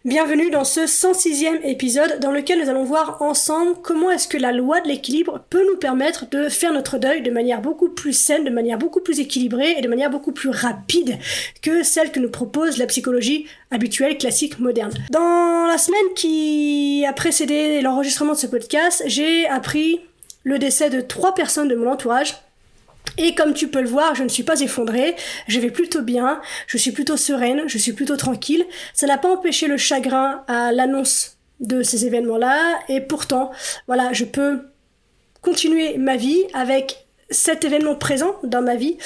Bienvenue dans ce 106e épisode dans lequel nous allons voir ensemble comment est-ce que la loi de l'équilibre peut nous permettre de faire notre deuil de manière beaucoup plus saine, de manière beaucoup plus équilibrée et de manière beaucoup plus rapide que celle que nous propose la psychologie habituelle, classique, moderne. Dans la semaine qui a précédé l'enregistrement de ce podcast, j'ai appris le décès de 3 personnes de mon entourage. Et comme tu peux le voir, je ne suis pas effondrée, je vais plutôt bien, je suis plutôt sereine, je suis plutôt tranquille. Ça n'a pas empêché le chagrin à l'annonce de ces événements-là, et pourtant, voilà, je peux continuer ma vie avec cet événement présent dans ma vie,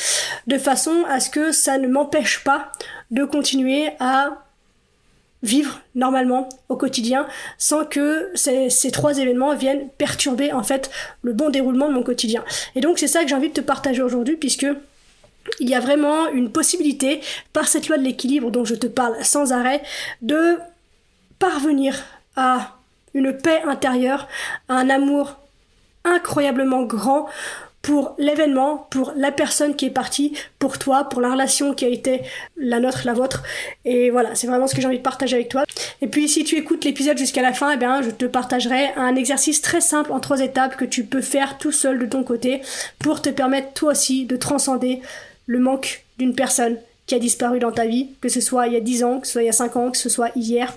de façon à ce que ça ne m'empêche pas de continuer à vivre normalement au quotidien sans que ces 3 événements viennent perturber en fait le bon déroulement de mon quotidien. Et donc c'est ça que j'ai envie de te partager aujourd'hui, puisque il y a vraiment une possibilité, par cette loi de l'équilibre dont je te parle sans arrêt, de parvenir à une paix intérieure, à un amour incroyablement grand pour l'événement, pour la personne qui est partie, pour toi, pour la relation qui a été la nôtre, la vôtre. Et voilà, c'est vraiment ce que j'ai envie de partager avec toi. Et puis si tu écoutes l'épisode jusqu'à la fin, eh bien, je te partagerai un exercice très simple en 3 étapes que tu peux faire tout seul de ton côté pour te permettre toi aussi de transcender le manque d'une personne qui a disparu dans ta vie, que ce soit il y a 10 ans, que ce soit il y a 5 ans, que ce soit hier.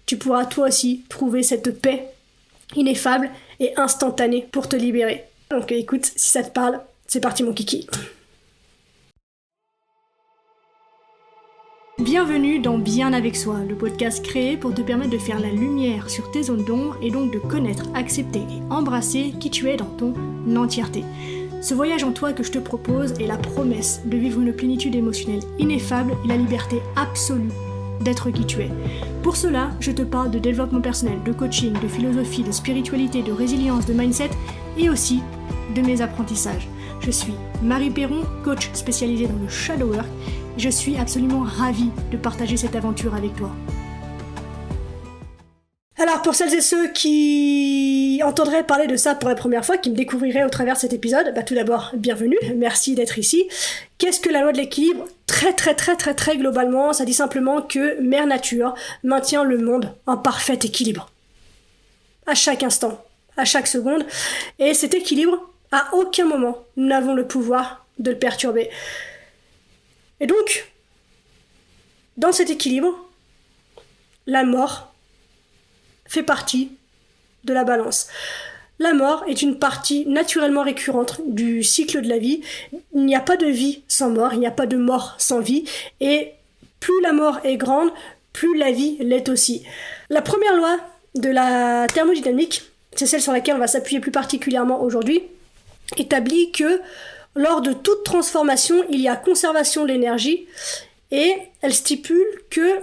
Tu pourras toi aussi trouver cette paix ineffable et instantanée pour te libérer. Donc écoute, si ça te parle, c'est parti mon kiki. Bienvenue dans Bien avec soi, le podcast créé pour te permettre de faire la lumière sur tes zones d'ombre et donc de connaître, accepter et embrasser qui tu es dans ton entièreté. Ce voyage en toi que je te propose est la promesse de vivre une plénitude émotionnelle ineffable et la liberté absolue d'être qui tu es. Pour cela, je te parle de développement personnel, de coaching, de philosophie, de spiritualité, de résilience, de mindset et aussi de mes apprentissages. Je suis Marie Perron, coach spécialisée dans le shadow work. Je suis absolument ravie de partager cette aventure avec toi. Alors pour celles et ceux qui entendraient parler de ça pour la première fois, qui me découvriraient au travers de cet épisode, tout d'abord, bienvenue, merci d'être ici. Qu'est-ce que la loi de l'équilibre ? Très globalement, ça dit simplement que Mère Nature maintient le monde en parfait équilibre. À chaque instant, à chaque seconde. Et cet équilibre, à aucun moment, nous n'avons le pouvoir de le perturber. Et donc, dans cet équilibre, la mort fait partie de la balance. La mort est une partie naturellement récurrente du cycle de la vie. Il n'y a pas de vie sans mort, il n'y a pas de mort sans vie. Et plus la mort est grande, plus la vie l'est aussi. La première loi de la thermodynamique, c'est celle sur laquelle on va s'appuyer plus particulièrement aujourd'hui, établit que lors de toute transformation, il y a conservation de l'énergie, et elle stipule que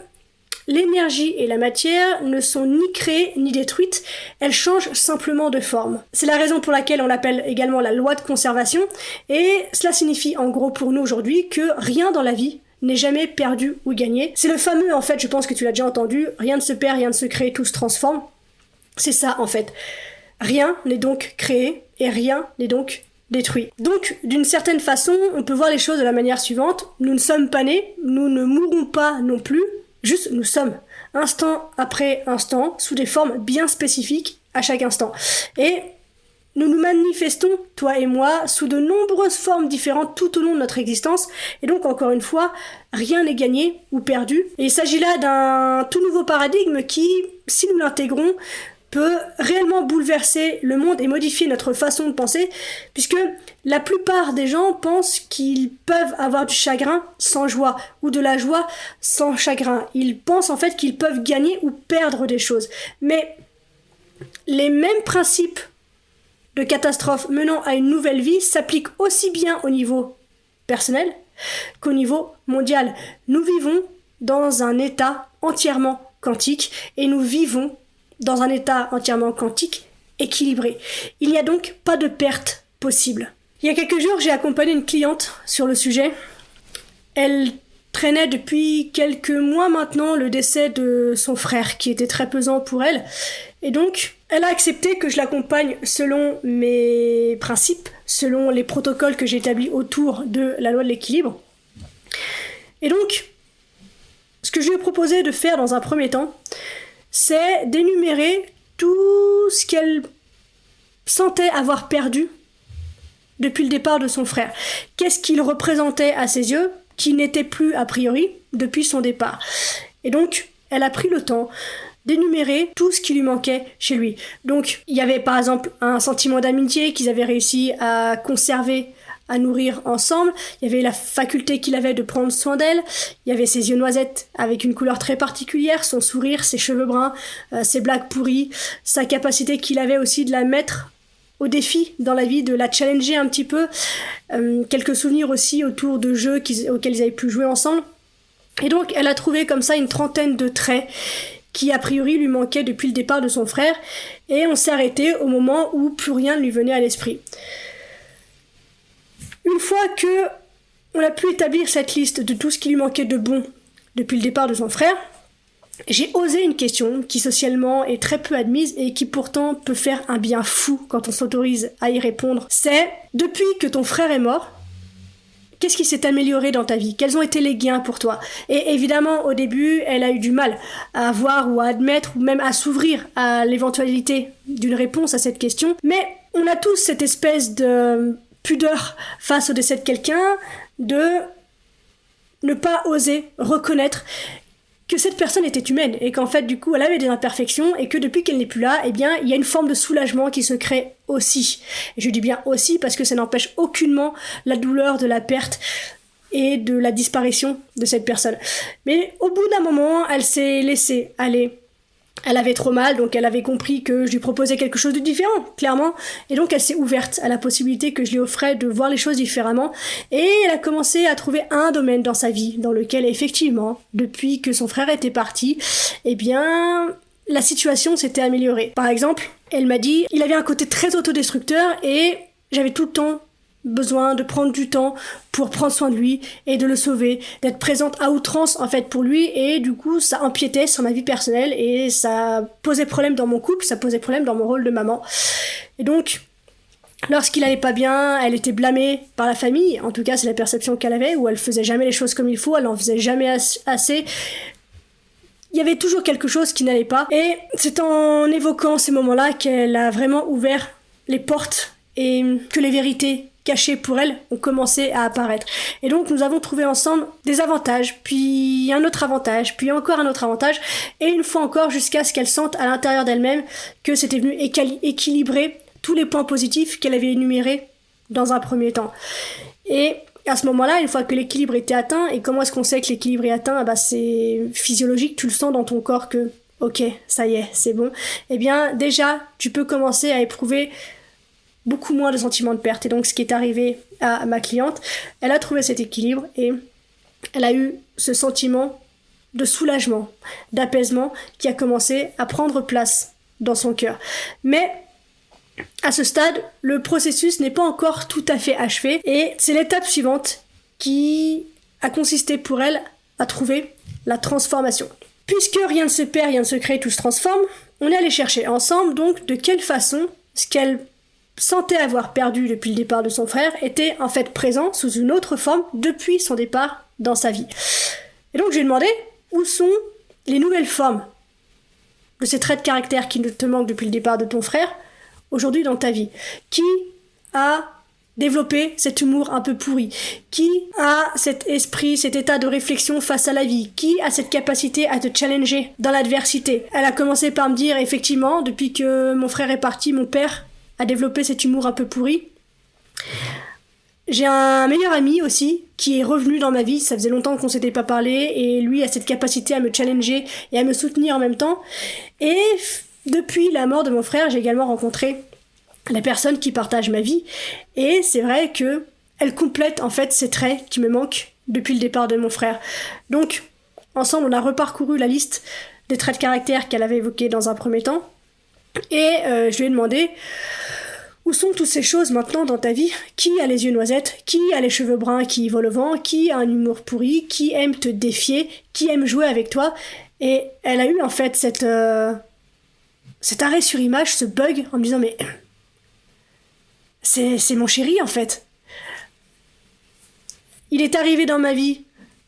l'énergie et la matière ne sont ni créées ni détruites, elles changent simplement de forme. C'est la raison pour laquelle on l'appelle également la loi de conservation, et cela signifie en gros pour nous aujourd'hui que rien dans la vie n'est jamais perdu ou gagné. C'est le fameux, en fait, je pense que tu l'as déjà entendu, rien ne se perd, rien ne se crée, tout se transforme. C'est ça en fait. Rien n'est donc créé et rien n'est donc détruit. Donc, d'une certaine façon, on peut voir les choses de la manière suivante. Nous ne sommes pas nés, nous ne mourrons pas non plus, juste nous sommes, instant après instant, sous des formes bien spécifiques à chaque instant. Et nous nous manifestons, toi et moi, sous de nombreuses formes différentes tout au long de notre existence. Et donc, encore une fois, rien n'est gagné ou perdu. Et il s'agit là d'un tout nouveau paradigme qui, si nous l'intégrons, peut réellement bouleverser le monde et modifier notre façon de penser, puisque la plupart des gens pensent qu'ils peuvent avoir du chagrin sans joie, ou de la joie sans chagrin. Ils pensent en fait qu'ils peuvent gagner ou perdre des choses. Mais les mêmes principes de catastrophe menant à une nouvelle vie s'appliquent aussi bien au niveau personnel qu'au niveau mondial. Nous vivons dans un état entièrement quantique, et nous vivons dans un état entièrement quantique, équilibré. Il n'y a donc pas de perte possible. Il y a quelques jours, j'ai accompagné une cliente sur le sujet. Elle traînait depuis quelques mois maintenant le décès de son frère, qui était très pesant pour elle. Et donc, elle a accepté que je l'accompagne selon mes principes, selon les protocoles que j'ai établis autour de la loi de l'équilibre. Et donc, ce que je lui ai proposé de faire dans un premier temps, c'est d'énumérer tout ce qu'elle sentait avoir perdu depuis le départ de son frère. Qu'est-ce qu'il représentait à ses yeux, qui n'était plus a priori depuis son départ. Et donc, elle a pris le temps d'énumérer tout ce qui lui manquait chez lui. Donc, il y avait par exemple un sentiment d'amitié qu'ils avaient réussi à conserver, à nourrir ensemble. Il y avait la faculté qu'il avait de prendre soin d'elle. Il y avait ses yeux noisettes avec une couleur très particulière, son sourire, ses cheveux bruns, ses blagues pourries, sa capacité qu'il avait aussi de la mettre au défi dans la vie, de la challenger un petit peu. Quelques souvenirs aussi autour de jeux auxquels ils avaient pu jouer ensemble. Et donc, elle a trouvé comme ça une trentaine de traits qui a priori lui manquaient depuis le départ de son frère. Et on s'est arrêté au moment où plus rien ne lui venait à l'esprit. Une fois que on a pu établir cette liste de tout ce qui lui manquait de bon depuis le départ de son frère, j'ai osé une question qui socialement est très peu admise et qui pourtant peut faire un bien fou quand on s'autorise à y répondre. C'est, depuis que ton frère est mort, qu'est-ce qui s'est amélioré dans ta vie? Quels ont été les gains pour toi? Et évidemment, au début, elle a eu du mal à voir ou à admettre ou même à s'ouvrir à l'éventualité d'une réponse à cette question. Mais on a tous cette espèce de pudeur face au décès de quelqu'un, de ne pas oser reconnaître que cette personne était humaine et qu'en fait du coup elle avait des imperfections et que depuis qu'elle n'est plus là, eh bien il y a une forme de soulagement qui se crée aussi. Et je dis bien aussi parce que ça n'empêche aucunement la douleur de la perte et de la disparition de cette personne. Mais au bout d'un moment, elle s'est laissée aller. Elle avait trop mal, donc elle avait compris que je lui proposais quelque chose de différent, clairement. Et donc elle s'est ouverte à la possibilité que je lui offrais de voir les choses différemment. Et elle a commencé à trouver un domaine dans sa vie, dans lequel effectivement, depuis que son frère était parti, eh bien, la situation s'était améliorée. Par exemple, elle m'a dit, il avait un côté très autodestructeur et j'avais tout le temps besoin de prendre du temps pour prendre soin de lui et de le sauver, d'être présente à outrance en fait pour lui, et du coup ça empiétait sur ma vie personnelle et ça posait problème dans mon couple, ça posait problème dans mon rôle de maman. Et donc lorsqu'il allait pas bien, elle était blâmée par la famille, en tout cas c'est la perception qu'elle avait, où elle faisait jamais les choses comme il faut, elle en faisait jamais assez. Il y avait toujours quelque chose qui n'allait pas, et c'est en évoquant ces moments-là qu'elle a vraiment ouvert les portes et que les vérités cachées pour elle ont commencé à apparaître. Et donc nous avons trouvé ensemble des avantages, puis un autre avantage, puis encore un autre avantage, et une fois encore jusqu'à ce qu'elle sente à l'intérieur d'elle-même que c'était venu équilibrer tous les points positifs qu'elle avait énumérés dans un premier temps. Et à ce moment-là, une fois que l'équilibre était atteint, et comment est-ce qu'on sait que l'équilibre est atteint? C'est physiologique, tu le sens dans ton corps que ok, ça y est, c'est bon. Eh bien déjà, tu peux commencer à éprouver beaucoup moins de sentiments de perte. Et donc ce qui est arrivé à ma cliente, elle a trouvé cet équilibre et elle a eu ce sentiment de soulagement, d'apaisement qui a commencé à prendre place dans son cœur. Mais à ce stade, le processus n'est pas encore tout à fait achevé et c'est l'étape suivante qui a consisté pour elle à trouver la transformation. Puisque rien ne se perd, rien ne se crée, tout se transforme, on est allé chercher ensemble donc de quelle façon ce qu'elle sentait avoir perdu depuis le départ de son frère était en fait présent sous une autre forme depuis son départ dans sa vie. Et donc je lui ai demandé où sont les nouvelles formes de ces traits de caractère qui te manquent depuis le départ de ton frère aujourd'hui dans ta vie. Qui a développé cet humour un peu pourri? Qui a cet esprit, cet état de réflexion face à la vie? Qui a cette capacité à te challenger dans l'adversité? Elle a commencé par me dire effectivement, depuis que mon frère est parti, mon père a développé cet humour un peu pourri. J'ai un meilleur ami aussi qui est revenu dans ma vie, ça faisait longtemps qu'on s'était pas parlé, et lui a cette capacité à me challenger et à me soutenir en même temps. Et depuis la mort de mon frère, j'ai également rencontré la personne qui partage ma vie, et c'est vrai que elle complète en fait ces traits qui me manquent depuis le départ de mon frère. Donc ensemble on a reparcouru la liste des traits de caractère qu'elle avait évoqués dans un premier temps, et je lui ai demandé où sont toutes ces choses maintenant dans ta vie? Qui a les yeux noisettes? Qui a les cheveux bruns qui volent au vent? Qui a un humour pourri? Qui aime te défier? Qui aime jouer avec toi? Et elle a eu en fait cet arrêt sur image, ce bug, en me disant mais c'est mon chéri en fait. Il est arrivé dans ma vie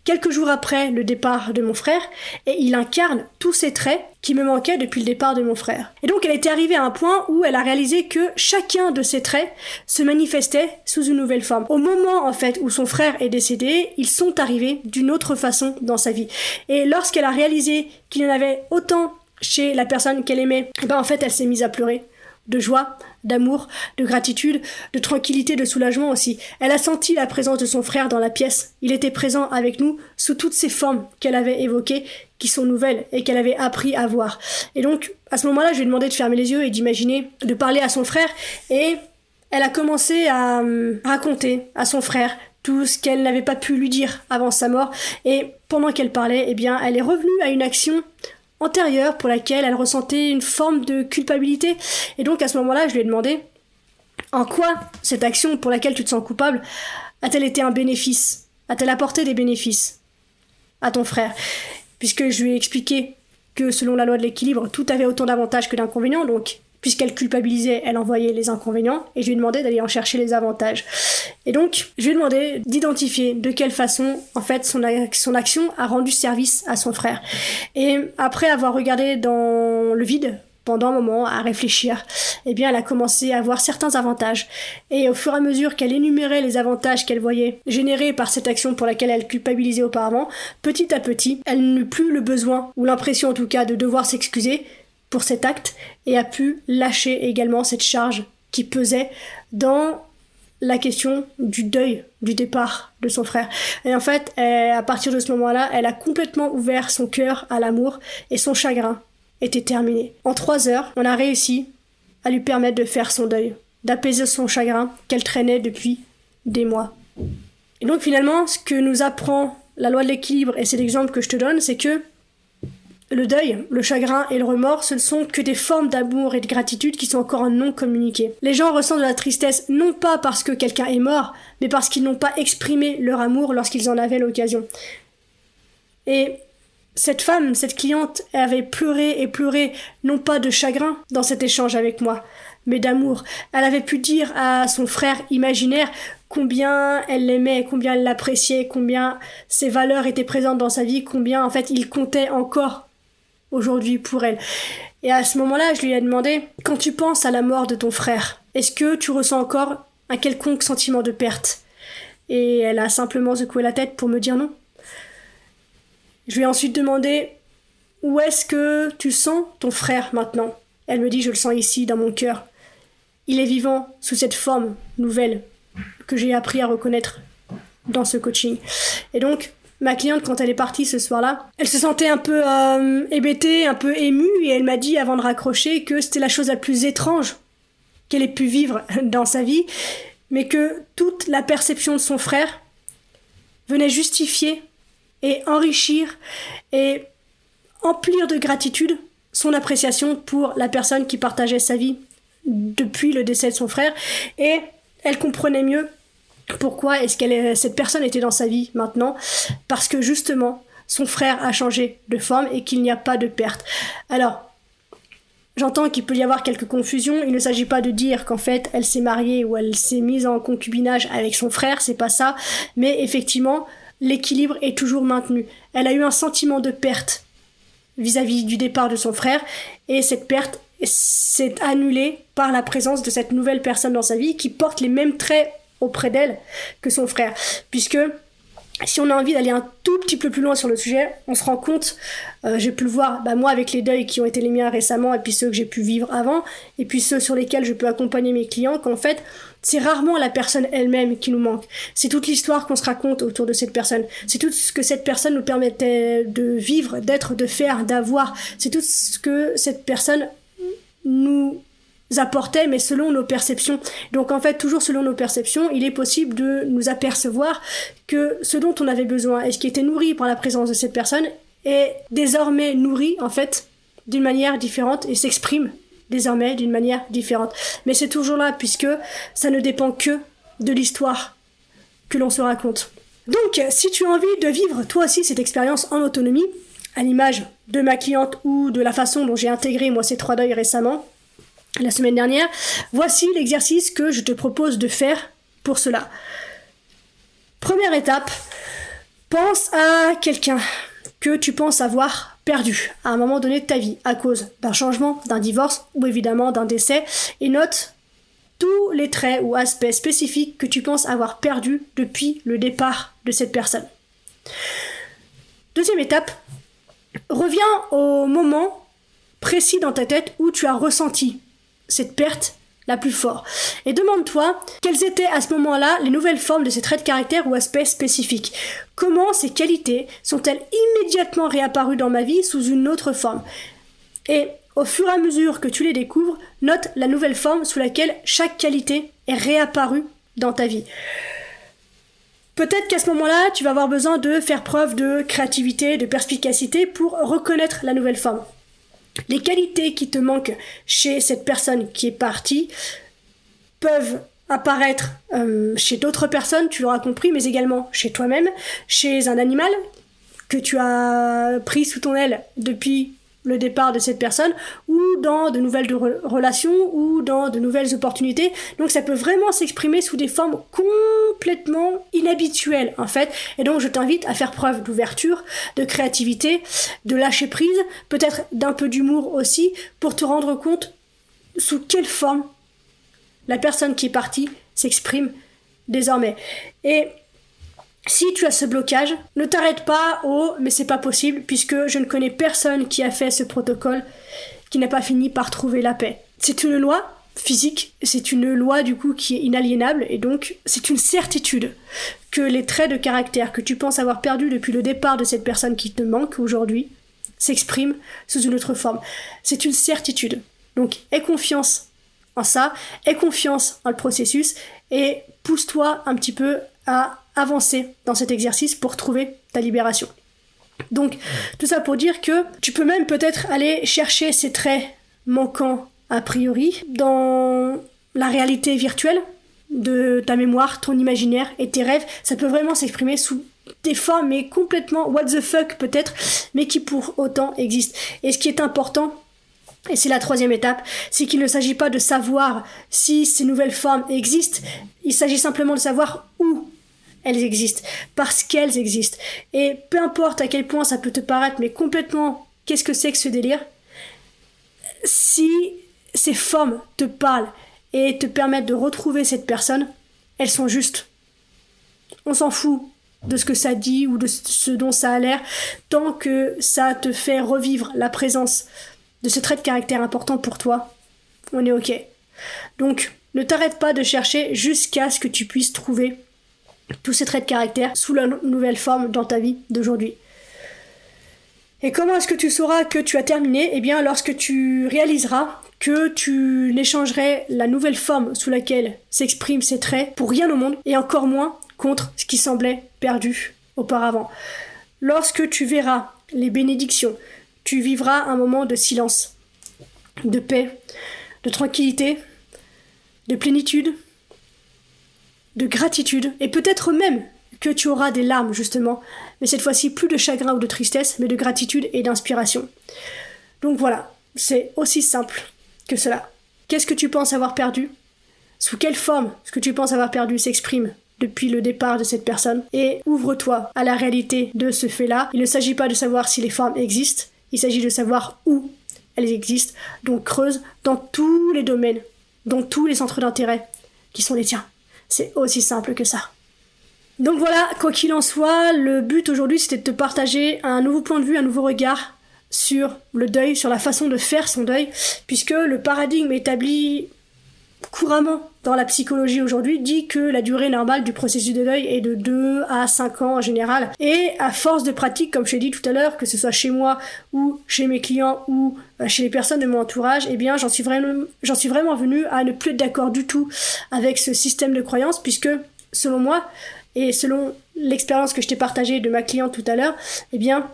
quelques jours après le départ de mon frère, et il incarne tous ces traits qui me manquaient depuis le départ de mon frère. Et donc elle était arrivée à un point où elle a réalisé que chacun de ces traits se manifestait sous une nouvelle forme. Au moment en fait où son frère est décédé, ils sont arrivés d'une autre façon dans sa vie. Et lorsqu'elle a réalisé qu'il y en avait autant chez la personne qu'elle aimait, en fait elle s'est mise à pleurer. De joie, d'amour, de gratitude, de tranquillité, de soulagement aussi. Elle a senti la présence de son frère dans la pièce. Il était présent avec nous sous toutes ces formes qu'elle avait évoquées, qui sont nouvelles et qu'elle avait appris à voir. Et donc, à ce moment-là, je lui ai demandé de fermer les yeux et d'imaginer, de parler à son frère. Et elle a commencé à raconter à son frère tout ce qu'elle n'avait pas pu lui dire avant sa mort. Et pendant qu'elle parlait, elle est revenue à une action antérieure pour laquelle elle ressentait une forme de culpabilité. Et donc à ce moment-là, je lui ai demandé en quoi cette action pour laquelle tu te sens coupable a-t-elle été un bénéfice ? A-t-elle apporté des bénéfices à ton frère ? Puisque je lui ai expliqué que selon la loi de l'équilibre, tout avait autant d'avantages que d'inconvénients, donc puisqu'elle culpabilisait, elle envoyait les inconvénients, et je lui ai demandé d'aller en chercher les avantages. Et donc, je lui ai demandé d'identifier de quelle façon, en fait, son action a rendu service à son frère. Et après avoir regardé dans le vide, pendant un moment, à réfléchir, elle a commencé à voir certains avantages. Et au fur et à mesure qu'elle énumérait les avantages qu'elle voyait générés par cette action pour laquelle elle culpabilisait auparavant, petit à petit, elle n'eut plus le besoin, ou l'impression en tout cas, de devoir s'excuser pour cet acte, et a pu lâcher également cette charge qui pesait dans la question du deuil du départ de son frère. Et en fait, à partir de ce moment-là, elle a complètement ouvert son cœur à l'amour, et son chagrin était terminé. En 3 heures, on a réussi à lui permettre de faire son deuil, d'apaiser son chagrin qu'elle traînait depuis des mois. Et donc finalement, ce que nous apprend la loi de l'équilibre, et c'est l'exemple que je te donne, c'est que le deuil, le chagrin et le remords, ce ne sont que des formes d'amour et de gratitude qui sont encore non communiquées. Les gens ressentent de la tristesse non pas parce que quelqu'un est mort, mais parce qu'ils n'ont pas exprimé leur amour lorsqu'ils en avaient l'occasion. Et cette femme, cette cliente, avait pleuré et pleuré, non pas de chagrin dans cet échange avec moi, mais d'amour. Elle avait pu dire à son frère imaginaire combien elle l'aimait, combien elle l'appréciait, combien ses valeurs étaient présentes dans sa vie, combien en fait il comptait encore aujourd'hui pour elle. Et à ce moment-là, je lui ai demandé, quand tu penses à la mort de ton frère, est-ce que tu ressens encore un quelconque sentiment de perte ? Et elle a simplement secoué la tête pour me dire non. Je lui ai ensuite demandé, où est-ce que tu sens ton frère maintenant ? Elle me dit, je le sens ici, dans mon cœur. Il est vivant sous cette forme nouvelle que j'ai appris à reconnaître dans ce coaching. Et donc, ma cliente, quand elle est partie ce soir-là, elle se sentait un peu hébétée, un peu émue, et elle m'a dit, avant de raccrocher, que c'était la chose la plus étrange qu'elle ait pu vivre dans sa vie, mais que toute la perception de son frère venait justifier et enrichir et emplir de gratitude son appréciation pour la personne qui partageait sa vie depuis le décès de son frère, et elle comprenait mieux pourquoi est-ce cette personne était dans sa vie maintenant, parce que justement son frère a changé de forme et qu'il n'y a pas de perte. Alors, j'entends qu'il peut y avoir quelques confusions, il ne s'agit pas de dire qu'en fait elle s'est mariée ou elle s'est mise en concubinage avec son frère, c'est pas ça, mais effectivement l'équilibre est toujours maintenu. Elle a eu un sentiment de perte vis-à-vis du départ de son frère, et cette perte s'est annulée par la présence de cette nouvelle personne dans sa vie qui porte les mêmes traits auprès d'elle que son frère. Puisque si on a envie d'aller un tout petit peu plus loin sur le sujet, on se rend compte, j'ai pu le voir, moi avec les deuils qui ont été les miens récemment, et puis ceux que j'ai pu vivre avant, et puis ceux sur lesquels je peux accompagner mes clients, qu'en fait, c'est rarement la personne elle-même qui nous manque. C'est toute l'histoire qu'on se raconte autour de cette personne. C'est tout ce que cette personne nous permettait de vivre, d'être, de faire, d'avoir. C'est tout ce que cette personne nous apportait, mais selon nos perceptions. Donc en fait, toujours selon nos perceptions, il est possible de nous apercevoir que ce dont on avait besoin et ce qui était nourri par la présence de cette personne est désormais nourri, en fait, d'une manière différente et s'exprime désormais d'une manière différente. Mais c'est toujours là, puisque ça ne dépend que de l'histoire que l'on se raconte. Donc, si tu as envie de vivre toi aussi cette expérience en autonomie, à l'image de ma cliente ou de la façon dont j'ai intégré moi ces 3 deuils récemment, la semaine dernière, voici l'exercice que je te propose de faire pour cela. Première étape, Pense à quelqu'un que tu penses avoir perdu à un moment donné de ta vie à cause d'un changement, d'un divorce ou évidemment d'un décès, et note tous les traits ou aspects spécifiques que tu penses avoir perdus depuis le départ de cette personne. Deuxième étape, reviens au moment précis dans ta tête où tu as ressenti cette perte la plus forte. Et demande-toi quelles étaient à ce moment-là les nouvelles formes de ces traits de caractère ou aspects spécifiques. Comment ces qualités sont-elles immédiatement réapparues dans ma vie sous une autre forme? Et au fur et à mesure que tu les découvres, note la nouvelle forme sous laquelle chaque qualité est réapparue dans ta vie. Peut-être qu'à ce moment-là, tu vas avoir besoin de faire preuve de créativité, de perspicacité pour reconnaître la nouvelle forme. Les qualités qui te manquent chez cette personne qui est partie peuvent apparaître chez d'autres personnes, tu l'auras compris, mais également chez toi-même, chez un animal que tu as pris sous ton aile depuis le départ de cette personne, ou dans de nouvelles relations, ou dans de nouvelles opportunités. Donc ça peut vraiment s'exprimer sous des formes complètement inhabituelles en fait, et donc je t'invite à faire preuve d'ouverture, de créativité, de lâcher prise, peut-être d'un peu d'humour aussi, pour te rendre compte sous quelle forme la personne qui est partie s'exprime désormais. Et si tu as ce blocage, ne t'arrête pas au « mais c'est pas possible » puisque je ne connais personne qui a fait ce protocole qui n'a pas fini par trouver la paix. C'est une loi physique, c'est une loi du coup qui est inaliénable et donc c'est une certitude que les traits de caractère que tu penses avoir perdus depuis le départ de cette personne qui te manque aujourd'hui s'expriment sous une autre forme. C'est une certitude. Donc aie confiance en ça, aie confiance en le processus et pousse-toi un petit peu à avancer dans cet exercice pour trouver ta libération. Donc, tout ça pour dire que tu peux même peut-être aller chercher ces traits manquants a priori dans la réalité virtuelle de ta mémoire, ton imaginaire et tes rêves. Ça peut vraiment s'exprimer sous des formes mais complètement what the fuck peut-être, mais qui pour autant existent. Et ce qui est important, et c'est la troisième étape, c'est qu'il ne s'agit pas de savoir si ces nouvelles formes existent, il s'agit simplement de savoir où elles existent, parce qu'elles existent. Et peu importe à quel point ça peut te paraître, mais complètement, qu'est-ce que c'est que ce délire? Si ces formes te parlent et te permettent de retrouver cette personne, elles sont justes. On s'en fout de ce que ça dit ou de ce dont ça a l'air, tant que ça te fait revivre la présence de ce trait de caractère important pour toi, on est ok. Donc, ne t'arrête pas de chercher jusqu'à ce que tu puisses trouver tous ces traits de caractère sous la nouvelle forme dans ta vie d'aujourd'hui. Et comment est-ce que tu sauras que tu as terminé? Eh bien, lorsque tu réaliseras que tu n'échangerais la nouvelle forme sous laquelle s'expriment ces traits pour rien au monde, et encore moins contre ce qui semblait perdu auparavant. Lorsque tu verras les bénédictions, tu vivras un moment de silence, de paix, de tranquillité, de plénitude, de gratitude, et peut-être même que tu auras des larmes justement, mais cette fois-ci plus de chagrin ou de tristesse, mais de gratitude et d'inspiration. Donc voilà, c'est aussi simple que cela. Qu'est-ce que tu penses avoir perdu? Sous quelle forme ce que tu penses avoir perdu s'exprime depuis le départ de cette personne? Et ouvre-toi à la réalité de ce fait-là. Il ne s'agit pas de savoir si les formes existent, il s'agit de savoir où elles existent. Donc creuse dans tous les domaines, dans tous les centres d'intérêt qui sont les tiens. C'est aussi simple que ça. Donc voilà, quoi qu'il en soit, le but aujourd'hui c'était de te partager un nouveau point de vue, un nouveau regard sur le deuil, sur la façon de faire son deuil, puisque le paradigme établi couramment dans la psychologie aujourd'hui dit que la durée normale du processus de deuil est de 2 à 5 ans en général. Et à force de pratique, comme je l'ai dit tout à l'heure, que ce soit chez moi ou chez mes clients ou chez les personnes de mon entourage, eh bien j'en suis vraiment venue à ne plus être d'accord du tout avec ce système de croyance, puisque selon moi, et selon l'expérience que je t'ai partagée de ma cliente tout à l'heure, eh bien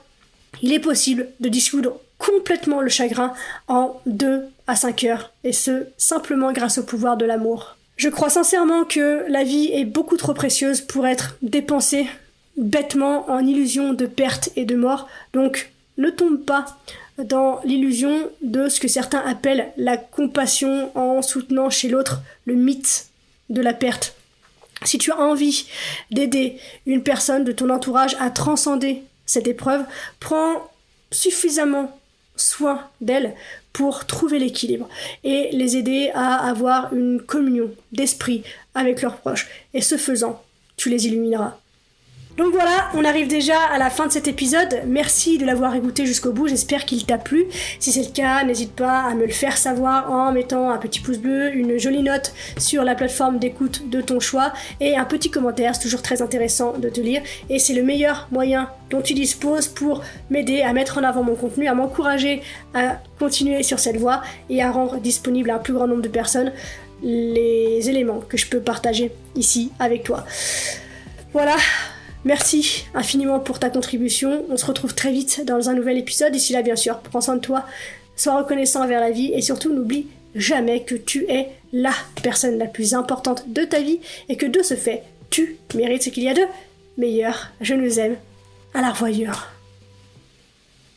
il est possible de dissoudre complètement le chagrin en 2 à 5 heures, et ce, simplement grâce au pouvoir de l'amour. Je crois sincèrement que la vie est beaucoup trop précieuse pour être dépensée bêtement en illusion de perte et de mort, donc ne tombe pas dans l'illusion de ce que certains appellent la compassion en soutenant chez l'autre le mythe de la perte. Si tu as envie d'aider une personne de ton entourage à transcender cette épreuve, prends suffisamment soin d'elle pour trouver l'équilibre et les aider à avoir une communion d'esprit avec leurs proches. Et ce faisant, tu les illumineras. Donc voilà, on arrive déjà à la fin de cet épisode. Merci de l'avoir écouté jusqu'au bout, j'espère qu'il t'a plu. Si c'est le cas, n'hésite pas à me le faire savoir en mettant un petit pouce bleu, une jolie note sur la plateforme d'écoute de ton choix et un petit commentaire, c'est toujours très intéressant de te lire. Et c'est le meilleur moyen dont tu disposes pour m'aider à mettre en avant mon contenu, à m'encourager à continuer sur cette voie et à rendre disponible à un plus grand nombre de personnes les éléments que je peux partager ici avec toi. Voilà. Merci infiniment pour ta contribution. On se retrouve très vite dans un nouvel épisode. D'ici là, bien sûr, prends soin de toi, sois reconnaissant envers la vie et surtout n'oublie jamais que tu es la personne la plus importante de ta vie et que de ce fait, tu mérites ce qu'il y a de meilleur. Je nous aime. À la revoyure.